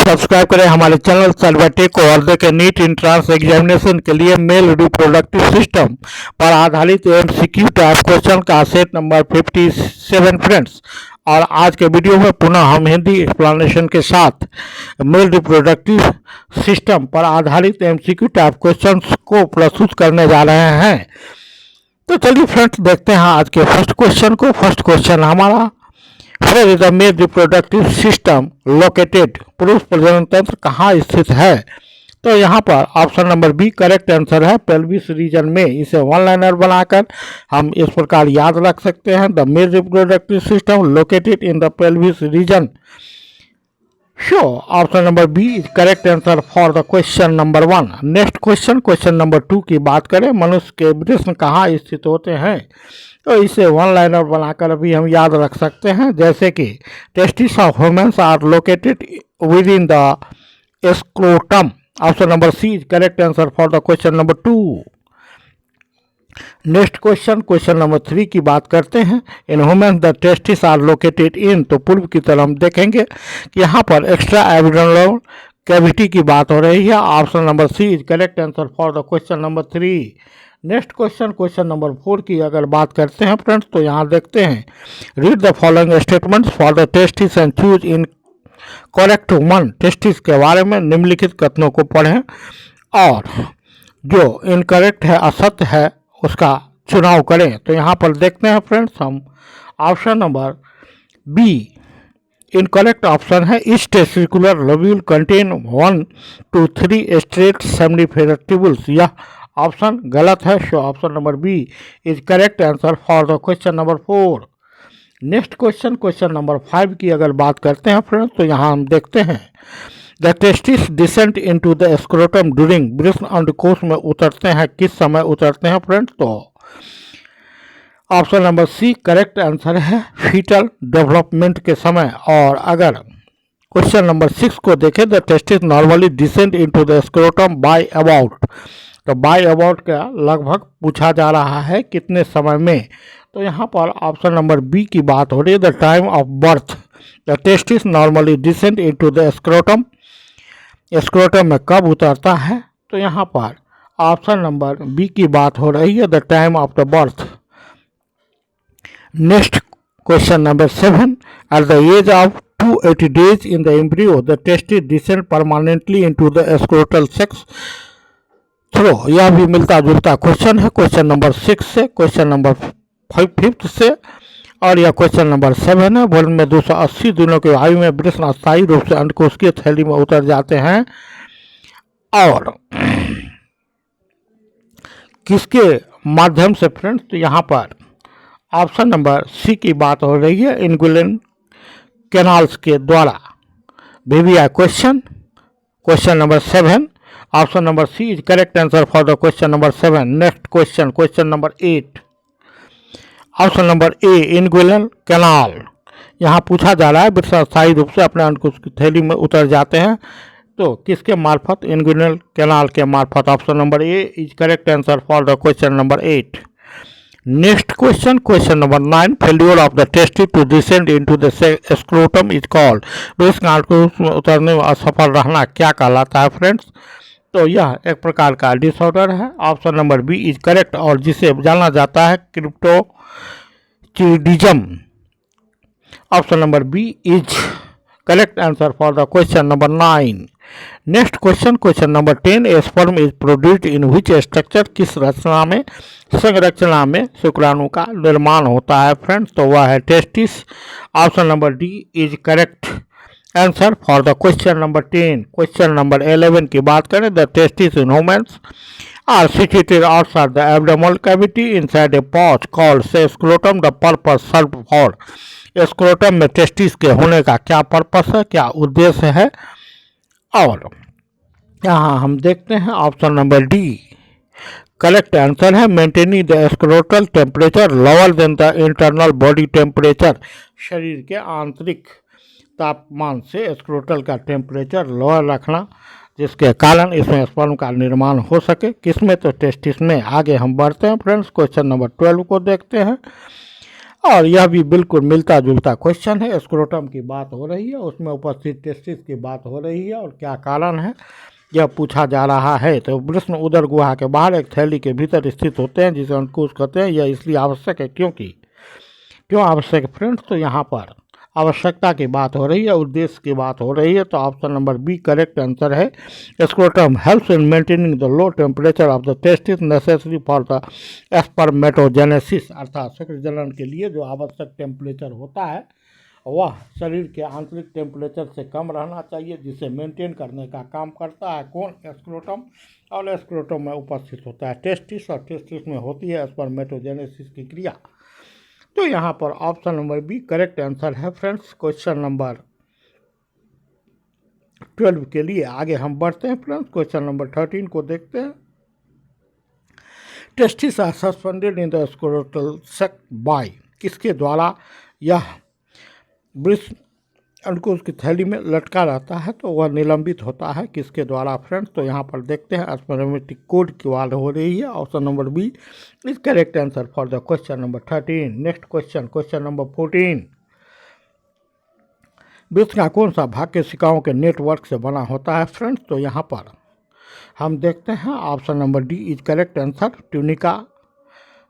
Subscribe करें हमारे channel सर्वटेक को और देखें नीट इंट्रांस एग्जामिनेशन के लिए मेल रिप्रोडक्टिव सिस्टम पर आधारित एमसीक्यू टाइप क्वेश्चन का सेट नंबर 57 फ्रेंड्स। और आज के वीडियो में पुनः हम हिंदी एक्सप्लेनेशन के साथ मेल रिप्रोडक्टिव सिस्टम पर आधारित एमसीक्यू टाइप क्वेश्चन को प्रस्तुत करने जा रहे हैं। तो चलिए फ्रेंड्स देखते हैं आज के फर्स्ट क्वेश्चन को। फर्स्ट क्वेश्चन हमारा, where is the male reproductive system located, पुरुष प्रजनन तंत्र कहाँ स्थित है? तो यहाँ पर option number B correct answer है, पेल्विस रीजन में। इसे वन लाइनर बनाकर हम इस प्रकार याद रख सकते हैं, the male reproductive system located in the pelvis region. So option number B is correct answer for the question number 1। Next question, question number 2 की बात करें, मनुष्य के वृषण कहाँ स्थित होते हैं? तो इसे वन लाइनर बनाकर अभी हम याद रख सकते हैं, जैसे कि testis of humans are located within the scrotum. Option number C is correct answer for the question number 2। Next question, question number 3 की बात करते हैं, in humans the testis are located in. तो पूर्व की तरफ हम देखेंगे कि यहाँ पर एक्स्ट्रा एब्डोमिनल कैविटी की बात हो रही है। Option number C is correct answer for the question number 3। Next question, question number 4 की अगर बात करते हैं फ्रेंड्स, तो यहाँ देखते हैं, read the following statements for the testis and choose in correct one. Testis के बारे में निम्नलिखित कथनों को पढ़ें और जो इनकरेक्ट है, असत्य है, उसका चुनाव करें। तो यहाँ पर देखते हैं फ्रेंड्स हम option number B incorrect option है, इस testicular lobule contain 1 to 3 straight seminiferous tubules. यह ऑप्शन गलत है। So option number B is correct answer for the question number 4। Next question, question number 5 की अगर बात करते हैं फ्रेंड्स, तो यहाँ हम देखते हैं, the testis decent into the scrotum during, वृषण अंडकोश में उतरते हैं, किस समय उतरते हैं फ्रेंड्स? तो option number C correct answer है, फीटल डेवलपमेंट के समय। और अगर क्वेश्चन नंबर 6 को देखें, the testis normally descend into the scrotum by about. तो बाय अबाउट का लगभग पूछा जा रहा है, कितने समय में? तो यहाँ पर ऑप्शन नंबर बी की बात हो रही है, the time of birth. The testis normally descend into the scrotum, scrotum में कब उतरता है? तो यहाँ पर ऑप्शन नंबर बी की बात हो रही है, the time of the birth. Next question number 7, at the age of 280 days in the embryo, the testis descend permanently into the scrotal sex through. यह भी मिलता जुलता क्वेश्चन है, क्वेश्चन नंबर 6 से, क्वेश्चन नंबर 5 से, और यह क्वेश्चन नंबर 7 है। भ्रूण में 280 दिनों की आयु में वृषण अस्थायी रूप से अंडकोशिकीय थैली में उतर जाते हैं। और किसके माध्यम से फ्रेंड्स? तो यहाँ पर ऑप्शन नंबर सी की बात हो रही है, इंगुलिन कैनाल्स के द्वारा। VBI question, question number 7, option number C is correct answer for the question number 7। Next question, question number 8, option number A inguinal canal. यहाँ पूछा जा रहा है, वृषण अस्थायी रूप से अपने अंडकोश की थैली में उतर जाते हैं, तो किसके मार्फत? इंगुलिन कैनाल के मार्फत। Option number A is correct answer for the question number 8। Next question, question number 9, failure of the testis to descend into the scrotum is called. वृषण अंडकोश में उतरने में असफल रहना क्या कहलाता है फ्रेंड्स? तो यह एक प्रकार का डिसऑर्डर है। Option number B is correct, और जिसे जाना जाता है cryptorchidism. Option number B is correct answer for the question number 9। Next question, question number 10, a sperm is produced in which structure, किस रचना में, संरचना में शुक्राणु का निर्माण होता है फ्रेंड्स? तो वह है testis. Option number D is correct answer for the question number 10। Question number 11 की बात करें, the testis in humans are situated outside the abdominal cavity inside a pouch called से scrotum. The purpose serve for. Scrotum में testis के होने का क्या purpose है, क्या उद्देश्य है? और यहाँ हम देखते हैं option number D correct answer है, maintaining the scrotal temperature lower than the internal body temperature. शरीर के आंतरिक तापमान से स्क्रोटल का टेम्परेचर लोअर रखना, जिसके कारण इसमें स्पर्म का निर्माण हो सके। किसमें? तो टेस्टिस में। आगे हम बढ़ते हैं फ्रेंड्स, क्वेश्चन नंबर 12 को देखते हैं, और यह भी बिल्कुल मिलता जुलता क्वेश्चन है। स्क्रोटम की बात हो रही है, उसमें उपस्थित टेस्टिस की बात हो रही है और क्या कारण है यह पूछा जा रहा है। तो वृष्ण उदर गुहा के बाहर एक थैली के भीतर स्थित होते हैं जिसे अंकुश कहते हैं। यह इसलिए आवश्यक है क्योंकि क्यों आवश्यक है फ्रेंड्स, तो यहाँ पर आवश्यकता की बात हो रही है, उद्देश्य की बात हो रही है। तो option number B correct answer है। Scrotum helps in maintaining the low temperature of the testis necessary for the spermatogenesis, अर्थात शुक्र जनन के लिए जो आवश्यक टेम्परेचर होता है वह शरीर के आंतरिक टेम्परेचर से कम रहना चाहिए, जिसे मेंटेन करने का काम करता है कौन, स्क्रोटम। और स्क्रोटम में उपस्थित होता है टेस्टिस और टेस्टिस में होती है स्पर्मेटोजेनेसिस की क्रिया। तो यहाँ पर option number B correct answer है फ्रेंड्स क्वेश्चन नंबर 12 के लिए। आगे हम बढ़ते हैं फ्रेंड्स, क्वेश्चन नंबर 13 को देखते हैं। Testis are suspended in the scrotal sac by, किसके द्वारा यह वृष अंकुश की थैली में लटका रहता है, तो वह निलंबित होता है किसके द्वारा फ्रेंड्स। तो यहाँ पर देखते हैं स्पर्मेटिक कोड की बात हो रही है। Option number B is correct answer for the question number 13। Next question, question number 14। वृक्ष का कौन सा भाग केशिकाओं के नेटवर्क से बना होता है फ्रेंड्स। तो यहाँ पर हम देखते हैं option number D is correct answer, tunica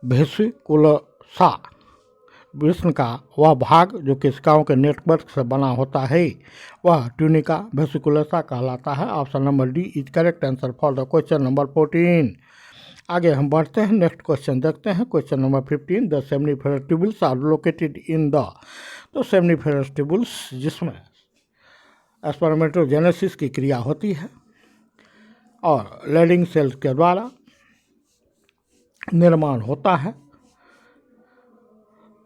vasculosa. वृष्ण का वह भाग जो केशिकाओं के नेटवर्क से बना होता है वह ट्यूनिका वेसिकुलोसा कहलाता है। Option number D is correct answer for the question number 14। आगे हम बढ़ते हैं, नेक्स्ट क्वेश्चन देखते हैं। Question number 15। The seminiferous tubules are located in the, तो सेमनीफेरस ट्यूबुल्स जिसमें स्पर्मेटोजेनेसिस की क्रिया होती है और लैडिंग सेल्स के द्वारा निर्माण होता है।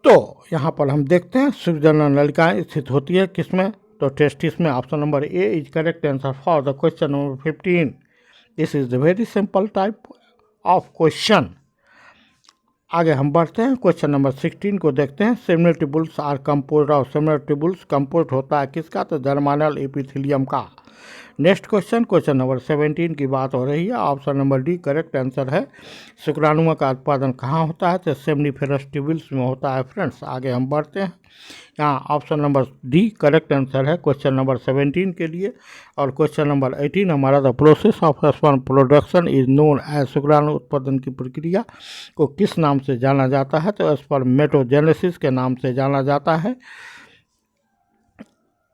तो यहाँ पर हम देखते हैं शुक्रजनन नलिकाएं स्थित होती है किसमें, तो टेस्टिस में। Option number A is correct answer for the question number 15। This is the very simple type of question. आगे हम बढ़ते हैं, क्वेश्चन नंबर 16 को देखते हैं। Seminal tubules are composed of, seminal tubules composed होता है किसका, तो जर्मानल एपिथेलियम का। नेक्स्ट क्वेश्चन, क्वेश्चन नंबर 17 की बात हो रही है। Option number D correct answer है। शुक्राणुओं का उत्पादन कहाँ होता है, तो सेमनीफेरस ट्यूबुल्स में होता है फ्रेंड्स। आगे हम बढ़ते हैं, यहाँ option number D correct answer है क्वेश्चन नंबर 17 के लिए। और क्वेश्चन नंबर 18 हमारा the process of sperm production is known as, शुक्राणु उत्पादन की प्रक्रिया को किस नाम से जाना जाता है, तो स्पर्मेटोजेनेसिस के नाम से जाना जाता है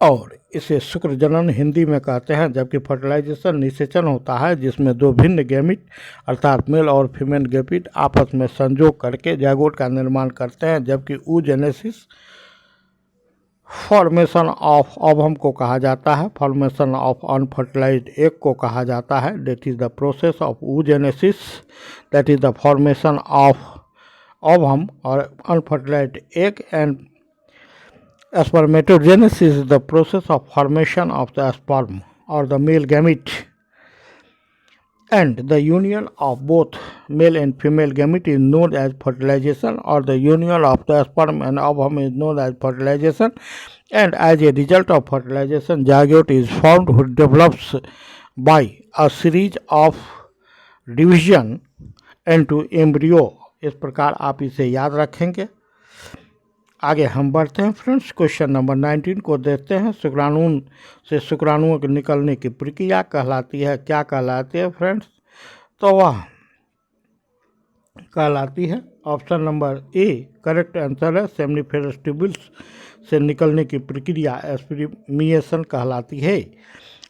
और इसे शुक्र जनन हिंदी में कहते हैं। जबकि फर्टिलाइजेशन निषेचन होता है जिसमें दो भिन्न गैमिट अर्थात मेल और फीमेल गैमिट आपस में संयोग करके जाइगोट का निर्माण करते हैं। जबकि oogenesis फॉर्मेशन ऑफ ओवम को कहा जाता है, फॉर्मेशन ऑफ अनफर्टिलाइज्ड एग को कहा जाता है। That is the process of oogenesis, that is the formation of ovum और unfertilized egg, and spermatogenesis is the process of formation of the sperm or the male gamete and the union of both male and female gamete is known as fertilization, or the union of the sperm and ovum is known as fertilization, and as a result of fertilization zygote is formed which develops by a series of division into embryo। इस प्रकार आप इसे याद रखेंगे। आगे हम बढ़ते हैं फ्रेंड्स, क्वेश्चन नंबर 19 को देखते हैं। शुक्राणु से शुक्राणुओं के निकलने की प्रक्रिया कहलाती है, क्या कहलाती है फ्रेंड्स, तो वह कहलाती है option number A correct answer है। सेमनीफेरस ट्यूबुल्स से निकलने की प्रक्रिया एस्पर्मिएशन कहलाती है।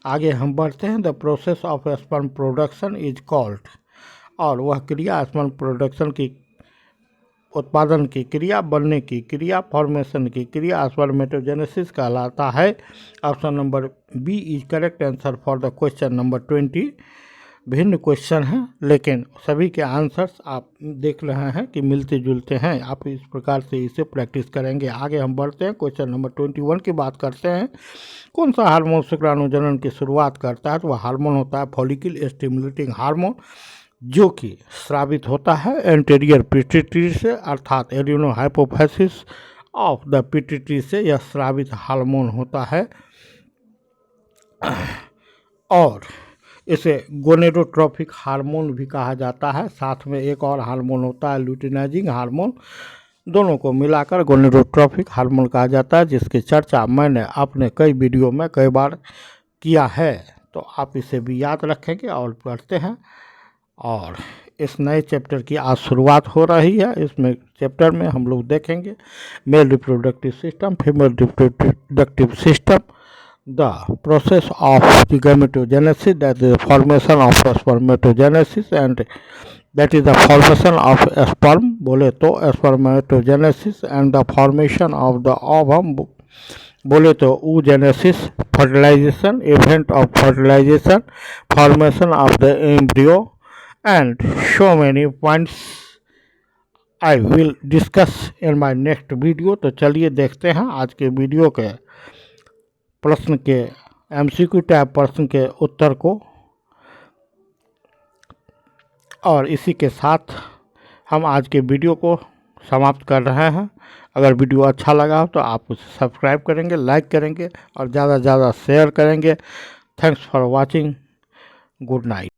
आगे हम बढ़ते हैं, the process of sperm production is called, और वह क्रिया स्पर्म प्रोडक्शन की उत्पादन की क्रिया, बनने की क्रिया, फॉर्मेशन की क्रिया स्पर्मेटोजेनेसिस कहलाता है। Option number B is correct answer for the question number 20। भिन्न क्वेश्चन हैं लेकिन सभी के आंसर्स आप देख रहे हैं कि मिलते जुलते हैं। आप इस प्रकार से इसे प्रैक्टिस करेंगे। आगे हम बढ़ते हैं, क्वेश्चन नंबर 21 की बात करते हैं। कौन सा हार्मोन शुक्राणु जनन की शुरुआत करता है, तो वह हार्मोन होता है फॉलिकल स्टिमुलेटिंग हार्मोन, जो कि स्रावित होता है एंटीरियर पिट्यूटरी से, अर्थात adeno hypophysis of the pituitary से यह स्रावित हार्मोन होता है। और इसे गोनेडोट्रोपिक हार्मोन भी कहा जाता है। साथ में एक और हार्मोन होता है लुटिनाइजिंग हार्मोन, दोनों को मिलाकर गोनेडोट्रोपिक हार्मोन कहा जाता है, जिसकी चर्चा मैंने अपने कई वीडियो में कई बार किया है। तो आप इसे भी याद रखेंगे और पढ़ते हैं। और इस नए चैप्टर की आज शुरुआत हो रही है। इसमें चैप्टर में हम लोग देखेंगे mail reproductive system, female reproductive system, the process of gametogenesis, that is the formation of spermatogenesis and that is the formation of sperm, बोले तो spermatogenesis, and the formation of the ovum, बोले तो oogenesis, fertilization, event of fertilization, formation of the embryo, and so many points I will discuss in my next video। तो चलिए देखते हैं आज के वीडियो के प्रश्न के MCQ टाइप प्रश्न के उत्तर को। और इसी के साथ हम आज के वीडियो को समाप्त कर रहे हैं। अगर वीडियो अच्छा लगा हो तो आप उसे सब्सक्राइब करेंगे, लाइक करेंगे और ज़्यादा से ज़्यादा शेयर करेंगे। Thanks for watching. Good night.